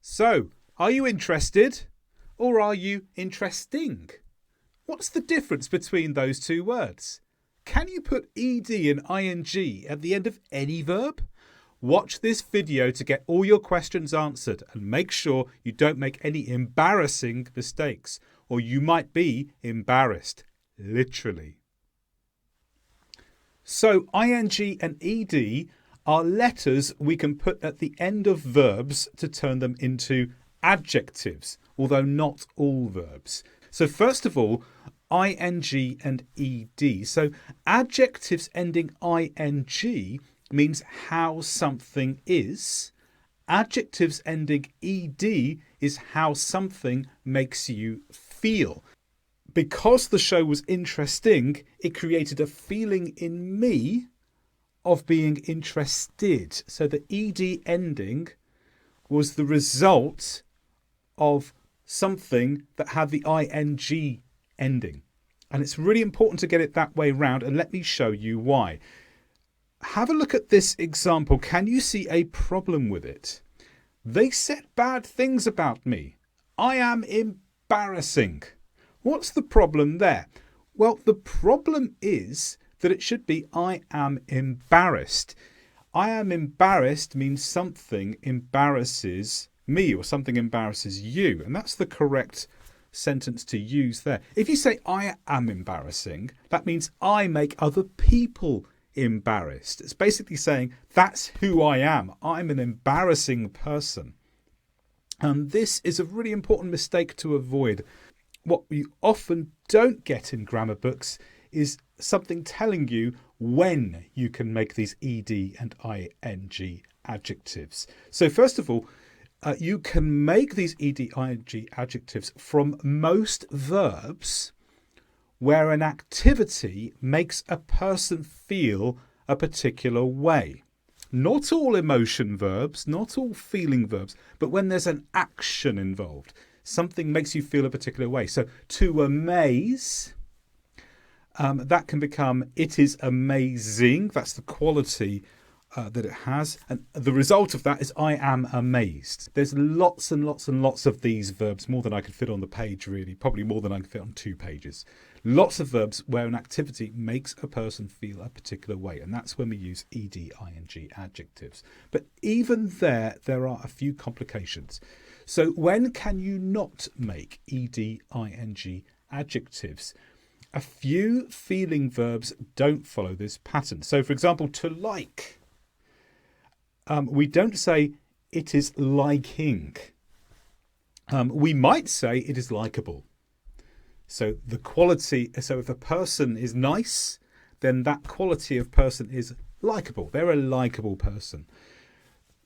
So, are you interested or are you interesting? What's the difference between those two words? Can you put ed and ing at the end of any verb? Watch this video to get all your questions answered and make sure you don't make any embarrassing mistakes, or you might be embarrassed, literally. So ing and ed are letters we can put at the end of verbs to turn them into adjectives, although not all verbs. So first of all, ing and ed. So adjectives ending ing means how something is. Adjectives ending ed is how something makes you feel. Because the show was interesting, it created a feeling in me of being interested. So the ed ending was the result of something that had the ing ending. And it's really important to get it that way round, and let me show you why. Have a look at this example. Can you see a problem with it? They said bad things about me. I am embarrassing. What's the problem there? Well, the problem is that it should be I am embarrassed. I am embarrassed means something embarrasses me or something embarrasses you. And that's the correct sentence to use there. If you say I am embarrassing, that means I make other people embarrassed. It's basically saying that's who I am. I'm an embarrassing person. And this is a really important mistake to avoid. What we often don't get in grammar books is something telling you when you can make these ed and ing adjectives. So first of all, you can make these ed, ing adjectives from most verbs where an activity makes a person feel a particular way. Not all emotion verbs, not all feeling verbs, but when there's an action involved. Something makes you feel a particular way. So to amaze, that can become it is amazing. That's the quality that it has. And the result of that is I am amazed. There's lots and lots and lots of these verbs, more than I could fit on the page really, probably more than I can fit on 2 pages. Lots of verbs where an activity makes a person feel a particular way. And that's when we use ed, ing adjectives. But even there are a few complications. So when can you not make ed, ing adjectives? A few feeling verbs don't follow this pattern. So for example, to like. We don't say it is liking. We might say it is likable. So the quality, so if a person is nice, then that quality of person is likable. They're a likable person.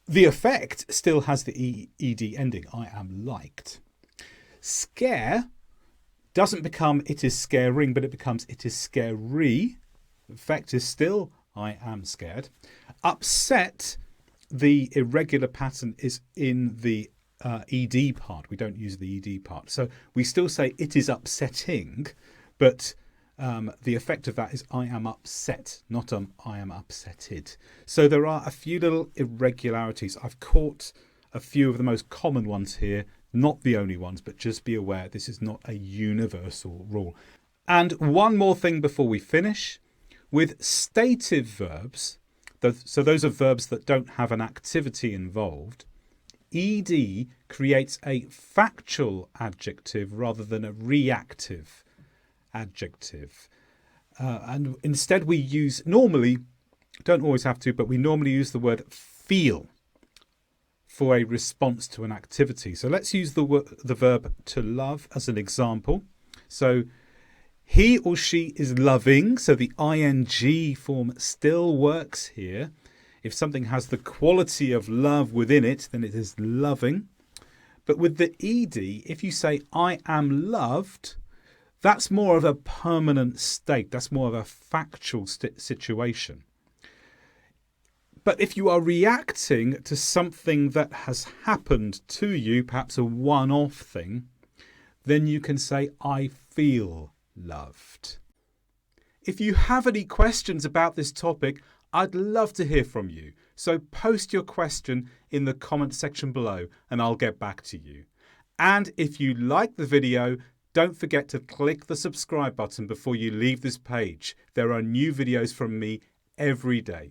The effect still has the ed ending. I am liked. Scare doesn't become it is scaring, but it becomes it is scary. The effect is still I am scared. Upset, the irregular pattern is in the ed part. We don't use the ed part. So we still say it is upsetting, but the effect of that is I am upset, not I am upsetted. So there are a few little irregularities. I've caught a few of the most common ones here, not the only ones, but just be aware this is not a universal rule. And one more thing before we finish. With stative verbs, so those are verbs that don't have an activity involved, ed creates a factual adjective rather than a reactive adjective. And instead we use, normally, don't always have to, but we normally use the word feel for a response to an activity. So let's use the verb to love as an example. So he or she is loving, so the ing form still works here. If something has the quality of love within it, then it is loving. But with the ed, if you say I am loved, that's more of a permanent state. That's more of a factual situation. But if you are reacting to something that has happened to you, perhaps a one-off thing, then you can say I feel loved. If you have any questions about this topic, I'd love to hear from you. So post your question in the comment section below and I'll get back to you. And if you like the video, don't forget to click the subscribe button before you leave this page. There are new videos from me every day.